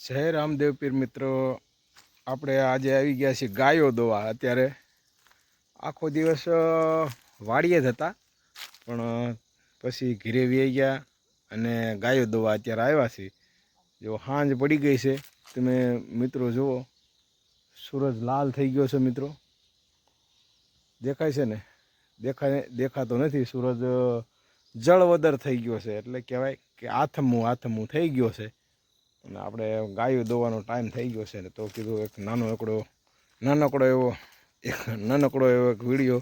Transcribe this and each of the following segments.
જય રામદેવ પીર મિત્રો, આપણે આજે આવી ગયા છીએ ગાયો દોવા. અત્યારે આખો દિવસ વાડીએ જ હતા, પણ પછી ઘરે વી ગયા અને ગાયો દોવા અત્યારે આવ્યા છીએ. જો સાંજ પડી ગઈ છે, તમે મિત્રો જુઓ, સૂરજ લાલ થઈ ગયો છે. મિત્રો દેખાય છે ને? દેખાતો નથી. સૂરજ જળવદર થઈ ગયો છે, એટલે કહેવાય કે આથમું થઈ ગયો છે. અને આપણે ગાયો દોવાનો ટાઈમ થઈ ગયો છે ને, તો કીધું એક નાનકડો એવો એક વિડીયો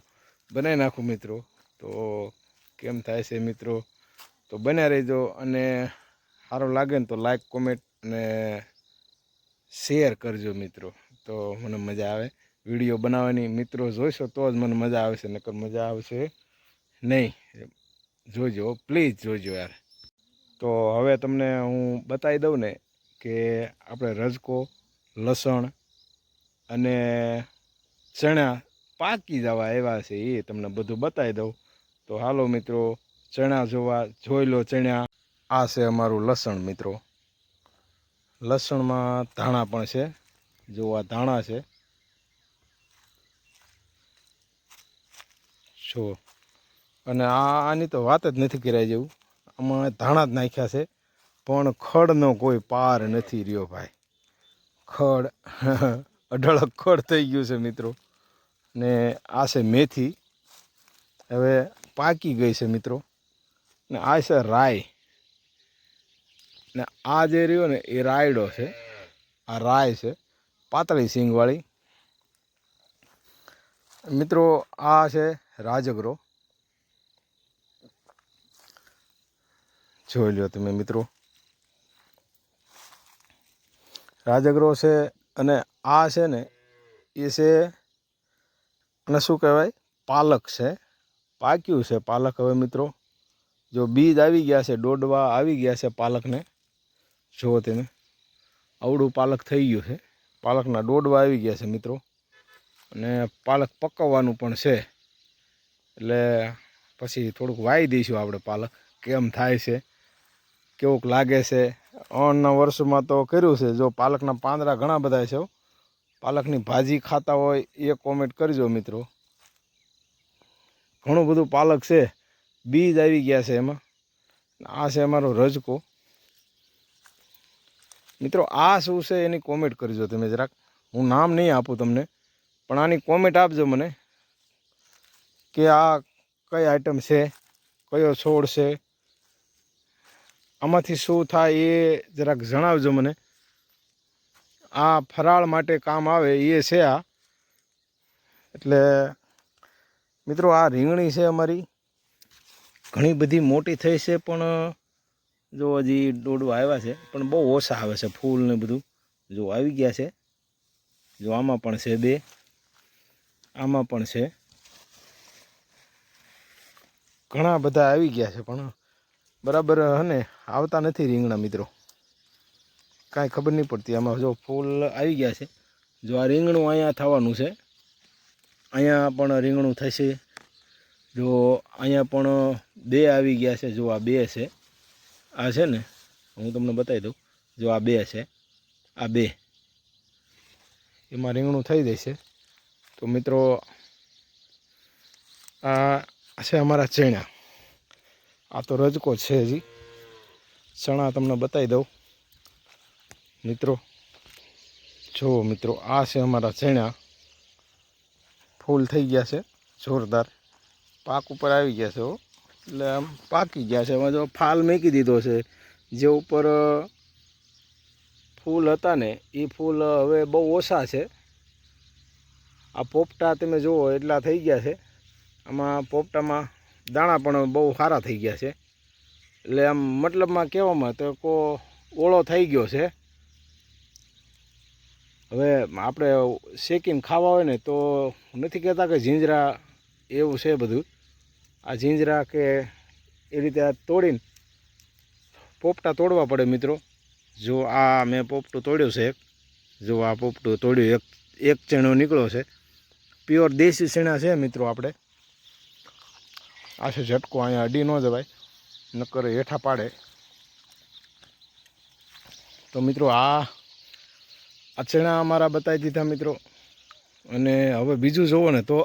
બનાવી નાખું મિત્રો. તો કેમ થાય છે મિત્રો, તો બન્યા રહેજો. અને સારું લાગે ને તો લાઈક, કોમેન્ટ અને શેર કરજો મિત્રો, તો મને મજા આવે વિડીયો બનાવવાની. મિત્રો જોઈશો તો જ મને મજા આવશે, નકર મજા આવશે નહીં. જોજો, પ્લીઝ જોજો યાર. તો હવે તમને હું બતાવી દઉં ને કે આપણે રજકો, લસણ અને ચણા પાકી જવા આવ્યા છે, એ તમને બધું બતાવી દઉં. તો હાલો મિત્રો, ચણા જોઈ લો. ચણા આ છે અમારું લસણ મિત્રો. લસણમાં ધાણા પણ છે, જોવા ધાણા છે જો. અને આની તો વાત જ નથી કર્યા જેવું. આમાં ધાણા જ નાખ્યા છે, પણ ખડનો કોઈ પાર નથી રહ્યો ભાઈ. ખડ અઢળક ખડ થઈ ગયું છે મિત્રો. ને આ છે મેથી, હવે પાકી ગઈ છે મિત્રો. ને આ છે રાઈ, ને આ જે રહ્યો ને એ રાયડો છે. આ રાય છે, પાતળી સિંગવાળી મિત્રો. આ છે રાજગરો, જોઈ લો તમે મિત્રો. રાજગરો છે. અને આ છે ને એ છે, અને શું કહેવાય, પાલક છે. પાક્યું છે પાલક હવે મિત્રો. જો બીજ આવી ગયા છે, દોડવા આવી ગયા છે પાલકને. જુઓ તમે, આવડું પાલક થઈ ગયું છે. પાલકના દોડવા આવી ગયા છે મિત્રો. અને પાલક પકવવાનું પણ છે, એટલે પછી થોડુંક વાવી દઈશું આપણે પાલક. કેમ થાય છે, કેવુંક લાગે છે. અણના વર્ષમાં તો કર્યું છે. જો પાલકના પાંદડા ઘણા બધા છે. પાલકની ભાજી ખાતા હોય એ કોમેન્ટ કરજો મિત્રો. ઘણું બધું પાલક છે, બીજ આવી ગયા છે એમાં. આ છે અમારો રજકો મિત્રો. આ શું છે એની કોમેન્ટ કરજો તમે જરાક. હું નામ નહીં આપું તમને, પણ આની કોમેન્ટ આપજો મને કે આ કઈ આઈટમ છે, કયો છોડ છે, આમાંથી શું થાય એ જરાક જણાવજો મને. આ ફરાળ માટે કામ આવે એ છે આ. એટલે મિત્રો આ રીંગણી છે અમારી, ઘણી બધી મોટી થઈ છે, પણ જો હજી દોડવા આવ્યા છે, પણ બહુ ઓછા આવે છે. ફૂલ ને બધું જો આવી ગયા છે. જો આમાં પણ છે 2, આમાં પણ છે. ઘણા બધા આવી ગયા છે, પણ બરાબર હને આવતા નથી રીંગણા મિત્રો. કાંઈ ખબર નહીં પડતી. આમાં જો ફૂલ આવી ગયા છે. જો આ રીંગણું અહીંયા થવાનું છે, અહીંયા પણ રીંગણું થશે. જો અહીંયા પણ 2 આવી ગયા છે. જો આ 2 છે. આ છે ને, હું તમને બતાવી દઉં. જો આ 2 છે, આ 2 એમાં રીંગણું થઈ જશે. તો મિત્રો આ છે અમારા ચણા. આ તો રજકો છે. હજી ચણા તમને બતાવી દઉં મિત્રો. જુઓ મિત્રો, આ છે અમારા ચણા. ફૂલ થઈ ગયા છે જોરદાર, પાક ઉપર આવી ગયા છે. એટલે આમ પાકી ગયા છે. એમાં જો ફાલ મૂકી દીધો છે. જે ઉપર ફૂલ હતા ને એ ફૂલ હવે બહુ ઓછા છે. આ પોપટા તમે જુઓ એટલા થઈ ગયા છે. આમાં પોપટામાં દાણા પણ બહુ સારા થઈ ગયા છે. એટલે આમ મતલબમાં કહેવામાં તો ઓળો થઈ ગયો છે. હવે આપણે શેકીને ખાવા હોય ને તો નથી કહેતા કે ઝીંઝરા એવું છે બધું. આ ઝીંઝરા કે એ રીતે તોડીને પોપટા તોડવા પડે મિત્રો. જો આ મેં પોપટું તોડ્યું છે એક. જો આ પોપટું તોડ્યું, એક ચણો નીકળ્યો છે. પ્યોર દેશી ચણા છે મિત્રો. આપણે આ છે ઝટકો. અહીંયા અડી ન જવાય, નકર હેઠા પાડે. તો મિત્રો આ આ ચણા અમારા બતાવી દીધા મિત્રો. અને હવે બીજું જોવો ને તો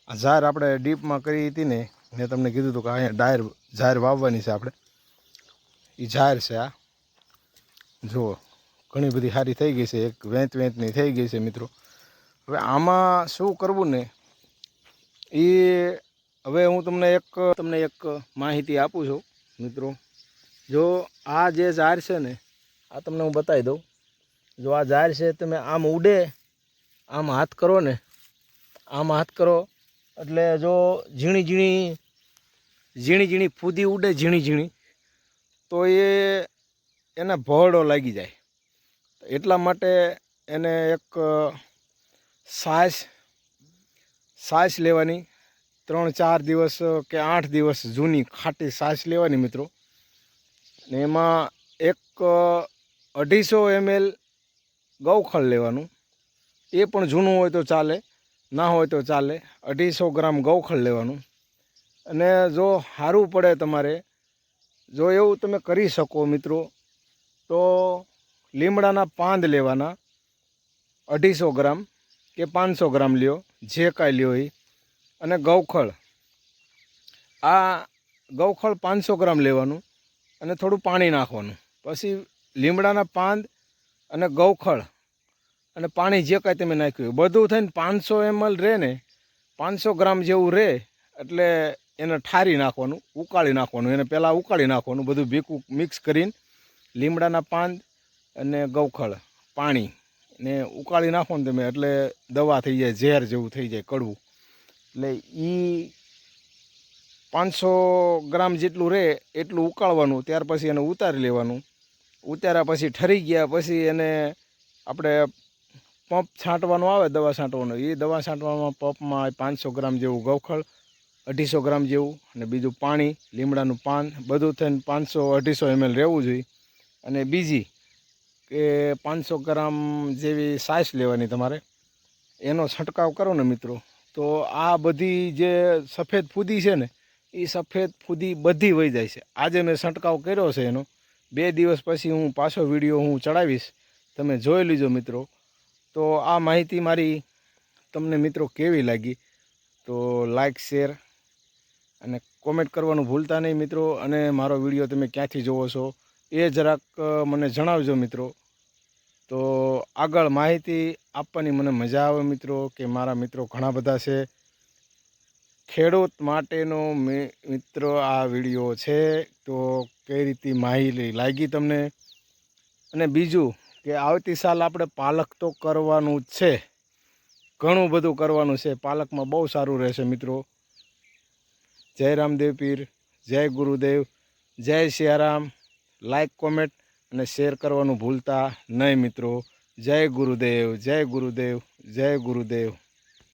આ ઝાર આપણે ડીપમાં કરી હતી ને, મેં તમને કીધું હતું કે અહીંયા ઝાર વાવવાની છે આપણે. એ ઝાર છે આ જુઓ, ઘણી બધી સારી થઈ ગઈ છે, એક વેંતની થઈ ગઈ છે મિત્રો. હવે આમાં શું કરવું ને એ હવે હું તમને એક માહિતી આપું છું મિત્રો. જો આ જે ઝાર છે ને, આ તમને હું બતાવી દઉં. જો આ ઝાર છે, તમે આમ ઉડે, આમ હાથ કરો ને, આમ હાથ કરો એટલે જો ઝીણી ઝીણી ફૂદી ઉડે, ઝીણી તો એને ભરડો લાગી જાય. એટલા માટે એને એક સાસ લેવાની, 3-4 દિવસ કે 8 દિવસ જૂની ખાટી સાસ લેવાની મિત્રો. ને એમાં 250 ml ગૌખળ લેવાનું. એ પણ જૂનું હોય તો ચાલે, ના હોય તો ચાલે. 250 ગ્રામ ગૌખળ લેવાનું. અને જો સારું પડે તમારે, જો એવું તમે કરી શકો મિત્રો, તો લીમડાના પાંદ લેવાના 250 ગ્રામ કે 500 ગ્રામ લ્યો, જે કાંઈ લ્યો એ. અને ગૌખળ, આ ગૌખળ 500 ગ્રામ લેવાનું અને થોડું પાણી નાખવાનું. પછી લીમડાના પાંદ અને ગૌખળ અને પાણી જે કાંઈ તમે નાખ્યું બધું થઈને 500 ml રહે ને, 500 ગ્રામ જેવું રહે એટલે એને ઠારી નાખવાનું, ઉકાળી નાખવાનું. એને પહેલાં ઉકાળી નાખવાનું બધું ભેગું મિક્સ કરીને, લીમડાના પાંદ અને ગૌખળ પાણી ને ઉકાળી નાખવાનું તમે, એટલે દવા થઈ જાય, ઝેર જેવું થઈ જાય, કડવું. એટલે એ 500 ગ્રામ જેટલું રહે એટલું ઉકાળવાનું. ત્યાર પછી એને ઉતારી લેવાનું. ઉતાર્યા પછી ઠરી ગયા પછી એને આપણે પંપ છાંટવાનો આવે, દવા છાંટવાનો. એ દવા છાંટવામાં પંપમાં 500 ગ્રામ જેવું ગૌખળ, 250 ગ્રામ જેવું, અને બીજું પાણી, લીમડાનું પાન, બધું થઈને 500-250 ml રહેવું જોઈએ. અને બીજી કે 500 ગ્રામ જેવી સાસ લેવાની તમારે. એનો છંટકાવ કરો ને મિત્રો, તો આ બધી જે સફેદ ફૂદી છે ને, એ સફેદ ફૂદી બધી વહી જાય છે. આજે મેં છંટકાવ કર્યો છે એનો. 2 દિવસ પછી હું પાછો વિડીયો હું ચડાવીશ, તમે જોઈ લીજો મિત્રો. તો આ માહિતી મારી તમને મિત્રો કેવી લાગી, તો લાઈક, શેર અને કોમેન્ટ કરવાનું ભૂલતા નહીં મિત્રો. અને મારો વિડીયો તમે ક્યાંથી જોવો છો એ જરાક મને જણાવજો મિત્રો. તો આગળ માહિતી આપવાની મને મજા આવે મિત્રો, કે મારા મિત્રો ઘણા બધા છે. ખેડૂત માટેનો મિત્રો આ વિડીયો છે. તો કઈ રીતે માહિતી લાગી તમને. અને બીજું કે આવતી સાલ આપણે પાલક તો કરવાનું જ છે, ઘણું બધું કરવાનું છે. પાલકમાં બહુ સારું રહેશે મિત્રો. જય રામદેવ પીર, જય ગુરુદેવ, જય સિયારામ. લાઈક, કોમેન્ટ અને શેર કરવાનું ભૂલતા નહીં મિત્રો. જય ગુરુદેવ, જય ગુરુદેવ, જય ગુરુદેવ.